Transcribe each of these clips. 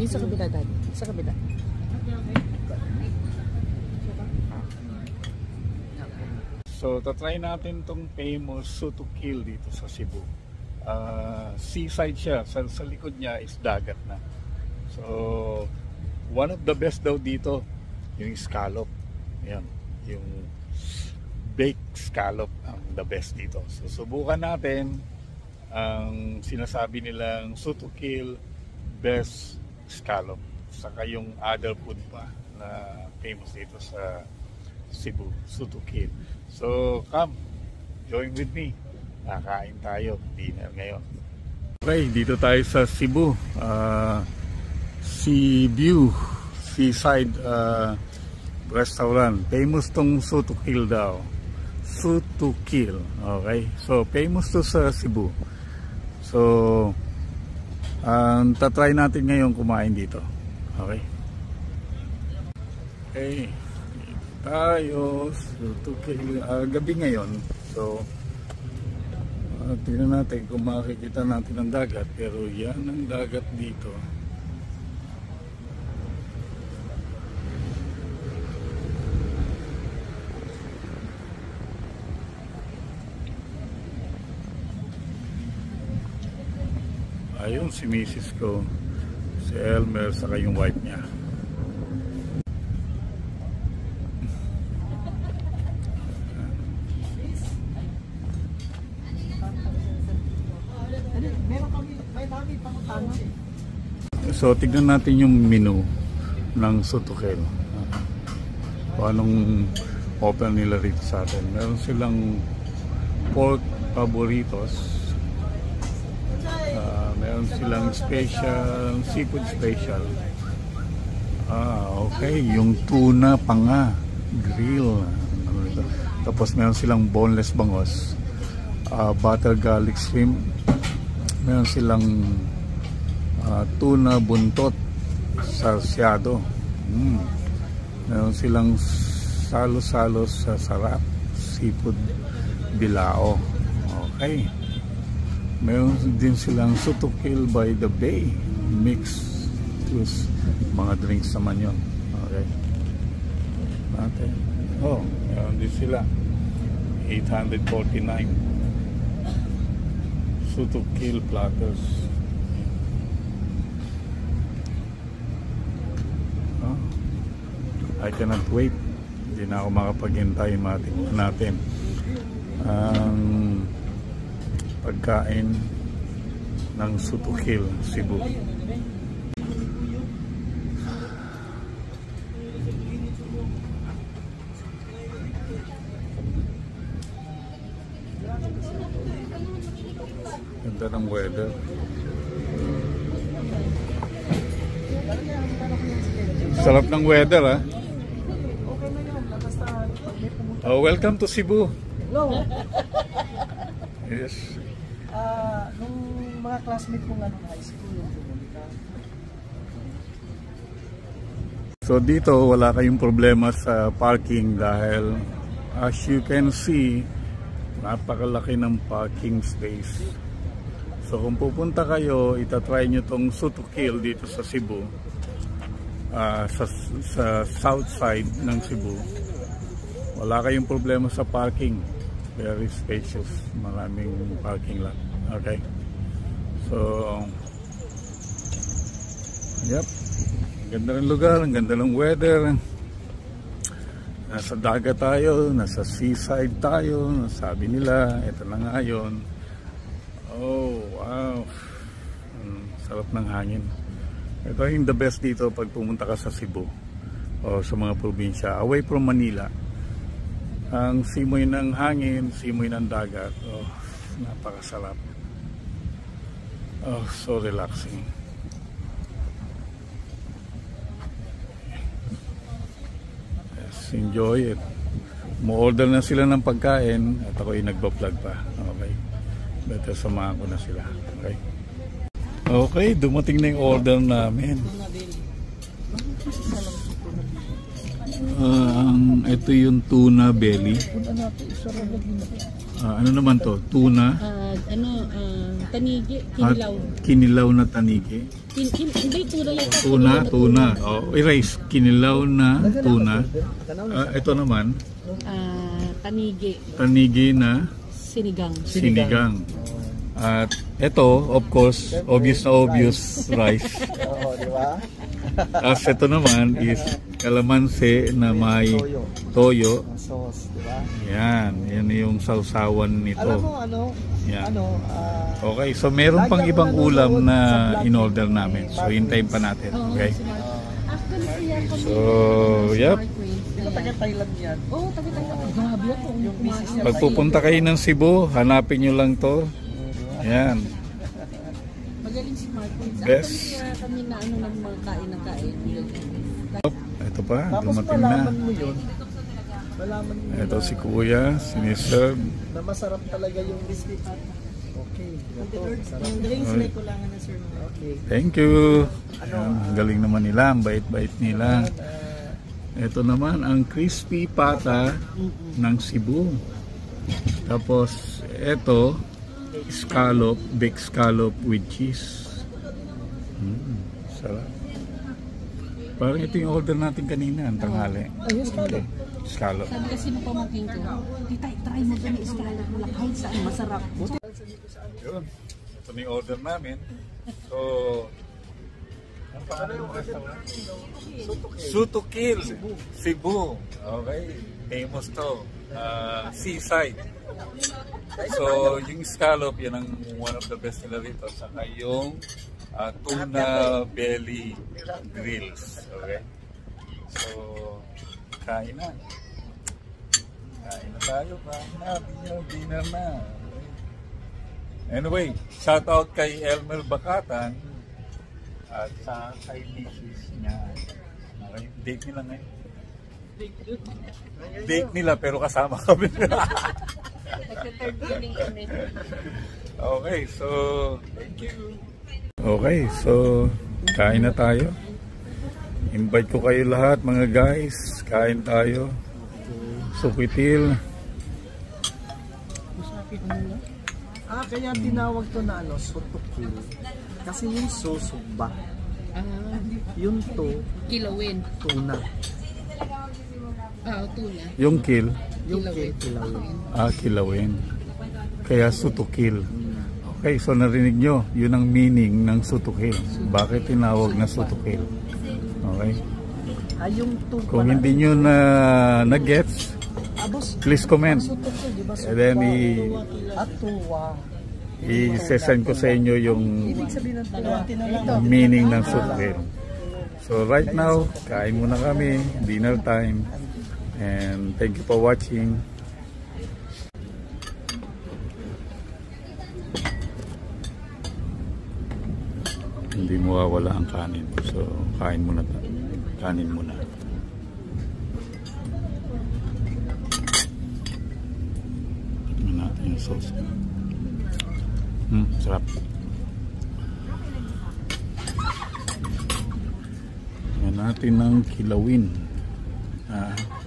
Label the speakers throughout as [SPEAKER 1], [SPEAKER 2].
[SPEAKER 1] Di sa kabila, Daddy. Sa kabila.
[SPEAKER 2] So, tatry natin tong famous Soto Kill dito sa Cebu. Seaside siya. Sa likod niya is dagat na. So, one of the best daw dito, yung scallop. Yan. Yung baked scallop ang the best dito. So, subukan natin ang sinasabi nilang Soto Kill best scallop. Saka yung other food pa na famous dito sa Cebu, Soto Kill. So, come, join with me. Nakain tayo, dinner ngayon. Okay, dito tayo sa Cebu. Sea View, Seaside Restaurant. Famous tong Soto Kill daw. Soto Kill. Okay, so famous to sa Cebu. So, tatry natin ngayon kumain dito. Okay. Okay. Tayo Soto Kill, gabi ngayon. So tingnan natin kung makikita natin ang dagat, pero yan ang dagat dito. Ayun si Mrs. ko, si Elmer, saka yung wife niya. So tignan natin yung menu ng Soto Kill. Kung anong offer nila rito sa atin. Meron silang pork favoritos. Meron silang special, seafood special. Okay, yung tuna panga grill. Tapos meron silang boneless bangos, butter garlic shrimp. Meron silang tuna buntot sarsyado. Meron silang salo-salos sa sarap, seafood bilao. Okay. Meron din silang Soto Kill by the Bay mix with mga drinks naman yun. Okay. Natin. Oh, meron din sila 849 Soto Kill platters. I cannot wait. Hindi na ako makapaghintay. Matingnan natin ang pagkain ng Soto Kill Cebu. Ganda ng weather. Sarap ng weather, ha? Oh, welcome to Cebu.
[SPEAKER 1] Hello.
[SPEAKER 2] Yes.
[SPEAKER 1] Nung mga classmate kong high school yung pumunta.
[SPEAKER 2] So dito wala kayong problema sa parking dahil as you can see, napakalaki ng parking space. So kung pupunta kayo, itatry nyo tong Soto Kill dito sa Cebu. Sa south side ng Cebu, wala kayong problema sa parking. Very spacious, maraming parking lot. Okay, so yep, ganda ng lugar, ang ganda ng weather. Nasa dagat tayo, nasa seaside tayo. Sabi nila, ito na nga yun. Oh wow, sarap ng hangin. Ito yung the best dito pag pumunta ka sa Cebu o sa mga probinsya away from Manila. Ang simoy ng hangin, simoy ng dagat, oh, napakasarap. Oh, so relaxing. Yes, enjoy it. Mo-order na sila ng pagkain at ako yung nagba-vlog pa. Okay, better samahan ko na sila. Okay. Okay, dumating na yung order namin. Ito yung tuna belly. Ano naman to? Tuna?
[SPEAKER 3] Tanigi,
[SPEAKER 2] At
[SPEAKER 3] kinilaw.
[SPEAKER 2] kinilaw na tanigi.
[SPEAKER 3] Hindi, tuna lang.
[SPEAKER 2] Tuna. Erase. Kinilaw na tuna. Ito naman,
[SPEAKER 3] Tanigi,
[SPEAKER 2] tanigi na
[SPEAKER 3] sinigang.
[SPEAKER 2] At ito, of course, obvious na obvious, rice.
[SPEAKER 1] Oo, di ba?
[SPEAKER 2] As ito naman is kalamansi na may toyo.
[SPEAKER 1] Sauce, di ba?
[SPEAKER 2] Yan yung sausawan nito.
[SPEAKER 1] Alam mo ano?
[SPEAKER 2] Yan. Okay, so
[SPEAKER 1] lagi
[SPEAKER 2] meron pang
[SPEAKER 1] ako
[SPEAKER 2] ibang ulam
[SPEAKER 1] nanonood
[SPEAKER 2] na
[SPEAKER 1] sa vlog
[SPEAKER 2] in-order
[SPEAKER 1] ni
[SPEAKER 2] namin. So
[SPEAKER 1] Mark
[SPEAKER 2] hintayin pa
[SPEAKER 1] Prince.
[SPEAKER 2] natin. Okay?
[SPEAKER 3] So,
[SPEAKER 2] yep.
[SPEAKER 1] Di ba taga-Thailand yan?
[SPEAKER 3] Oo, taga-Thailand. Grabe ako.
[SPEAKER 1] Yung misis niya.
[SPEAKER 2] Pag pupunta kayo ng Cebu, hanapin nyo lang to. Yan.
[SPEAKER 3] Magaling si Marcos.
[SPEAKER 2] Best.
[SPEAKER 3] Actually, kami na ng mga kain ng kain.
[SPEAKER 2] Ito pa,
[SPEAKER 1] Tapos
[SPEAKER 2] dumating na.
[SPEAKER 1] malaman mo yun. Malaman mo
[SPEAKER 2] Ito
[SPEAKER 1] na,
[SPEAKER 2] si Kuya, siniserve.
[SPEAKER 1] na masarap talaga yung biscuit. Okay. Ito, masarap.
[SPEAKER 3] Drinks may kulangan na sir.
[SPEAKER 1] Okay.
[SPEAKER 2] Thank you. Yan, ang galing naman nila, ang bait-bait nila. Ito naman ang crispy pata ng Cebu. Tapos ito, scallop, baked scallop with cheese. Sarap. Parang ito yung order natin kanina, ang tanghali.
[SPEAKER 1] Ayun, scallop.
[SPEAKER 2] Scallop.
[SPEAKER 3] Sabi kasi ng pamangkin ko, titay, try mo dyan yung scallop mo lang. Kahit saan, masarap.
[SPEAKER 2] Yun. Ito na yung order namin. So, ang pangalan yung restaurant? Sutukil. Cebu. Okay. Famous to. Seaside. So, yung scallop, yan ang one of the best nila rito. Saka yung tuna belly grills. Okay. So, kain na. Kain na tayo. Kain na. Dinner na. Anyway, shout out kay Elmer Bakatan at sa kay Mrs. niya. Okay, date nila ngayon. Date nila pero kasama kami.
[SPEAKER 3] Nagka-third feeling kami.
[SPEAKER 2] Okay, so thank you. Okay, so kain na tayo. Invite ko kayo lahat mga guys. Kain tayo. Sukitil.
[SPEAKER 1] Kaya tinawag to na sutukil. Kasi yung susugba. Yung
[SPEAKER 3] Kilawin.
[SPEAKER 1] tuna.
[SPEAKER 3] Tuna.
[SPEAKER 2] Yung kill,
[SPEAKER 1] Yung kilawin.
[SPEAKER 2] kilawin. Kaya sutukil. Okay, so narinig nyo, yun ang meaning ng sutukil. Bakit tinawag na sutukil? Okay?
[SPEAKER 1] Yung tuwa.
[SPEAKER 2] Kung hindi nyo na-gets, please comment.
[SPEAKER 1] Sutukil, di ba?
[SPEAKER 2] And then
[SPEAKER 1] Tuwa.
[SPEAKER 2] i-send ko sa inyo yung
[SPEAKER 1] Ibig sabihin ng tuwa.
[SPEAKER 2] meaning ng sutukil. So right now, kain muna kami, dinner time. And thank you for watching. Hindi mawawala ang kanin. So kain muna. Kanin muna. Tignan natin yung sauce. Sarap. Tignan natin ng kilawin.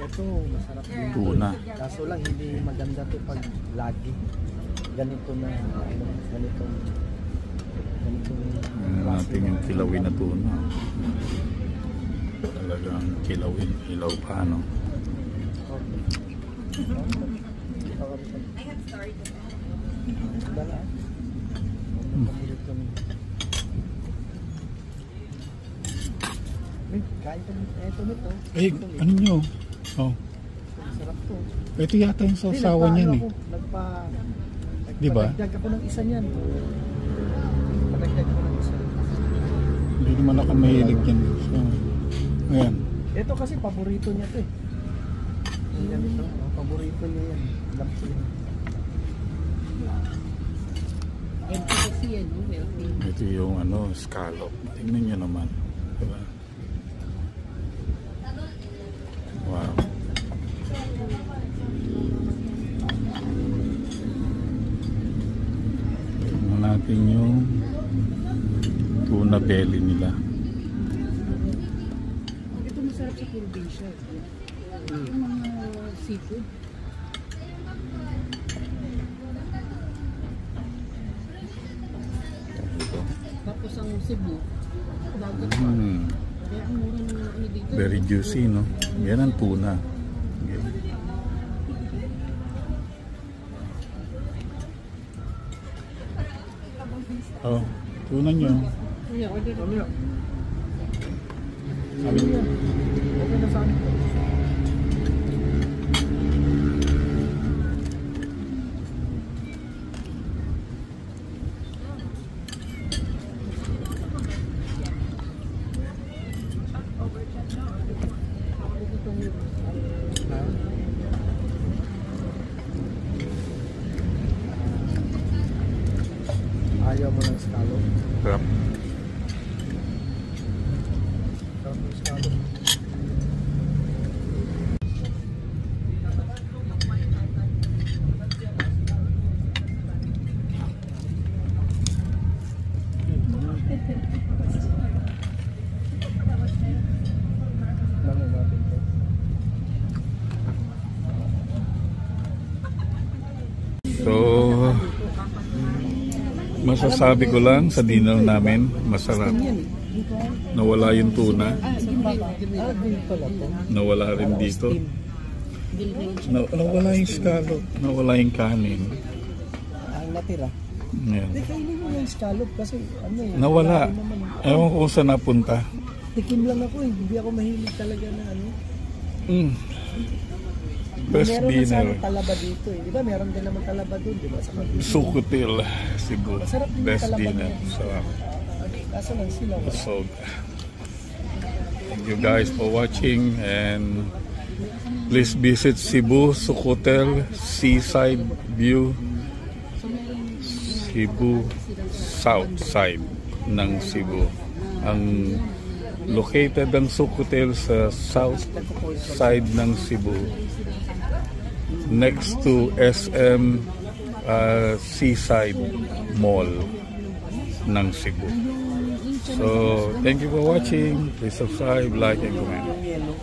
[SPEAKER 1] Ito, masarap din.
[SPEAKER 2] Tuna.
[SPEAKER 1] Kaso lang, hindi maganda to pag lagi. Ganito na, ganitong
[SPEAKER 2] Tignan natin yung kilawin na tuna. Talagang kilawin. Hilaw pa, no?
[SPEAKER 1] Kain ko ito nito.
[SPEAKER 2] Ano nyo? Oh.
[SPEAKER 1] Sarap to.
[SPEAKER 2] Ito yata yung sausawan yan eh. Diba?
[SPEAKER 1] Nagdagdag ako ng isa niyan. Nagdagdag ako ng isa.
[SPEAKER 2] Hindi naman ako mahilig yan. So, ayan.
[SPEAKER 1] Ito kasi paborito niya to eh. Yan ito. Paborito niya yan. Lapso yan.
[SPEAKER 3] Empty kasi yan, no?
[SPEAKER 2] Ito yung scallop. Tingnan nyo naman. Diba? Wow. Tingnan natin yung tuna belly nila.
[SPEAKER 3] Ito masarap sa probinsya. Yung mga seafood. Tapos ang Cebu, dagat pa. Kaya ang mura ng ano dito.
[SPEAKER 2] Very juicy, no? Yan ang tuna. Okay. Oh, tuna nyo.
[SPEAKER 3] Kuya, order na.
[SPEAKER 1] Sabi niya. Okay na sa akin. Ayaw mo ng scallop.
[SPEAKER 2] Sarap.
[SPEAKER 1] Sarap ng scallop. Langan natin to.
[SPEAKER 2] So, masasabi ko lang sa dinner namin, masarap. Nawala yung tuna.
[SPEAKER 1] Green pala to.
[SPEAKER 2] Nawala rin dito. Nawala yung scallop. Nawala yung kanin.
[SPEAKER 1] Ang natira.
[SPEAKER 2] Yan.
[SPEAKER 1] Hindi, kainin mo yung scallop kasi ano eh.
[SPEAKER 2] Nawala.
[SPEAKER 1] marami naman eh.
[SPEAKER 2] Ewan ko kung saan napunta.
[SPEAKER 1] Tikim lang ako eh. Hindi ako mahilig talaga na ano.
[SPEAKER 2] Best
[SPEAKER 1] meron na
[SPEAKER 2] dinner.
[SPEAKER 1] sana talaba dito eh. Di ba meron din naman talaba doon, di ba? Sa Cavite.
[SPEAKER 2] Sukutil, Cebu.
[SPEAKER 1] Masarap din yung
[SPEAKER 2] Best
[SPEAKER 1] talaba
[SPEAKER 2] dinner.
[SPEAKER 1] niya.
[SPEAKER 2] Sarap.
[SPEAKER 1] Kaso lang sila.
[SPEAKER 2] So, thank you guys for watching and please visit Cebu, Sukutel, Seaside View, Cebu, South Side ng Cebu. Ang located ang Sukutel sa south side ng Cebu next to SM Seaside Mall ng Cebu. So, thank you for watching. Please subscribe, like, and comment.
[SPEAKER 1] Yellow.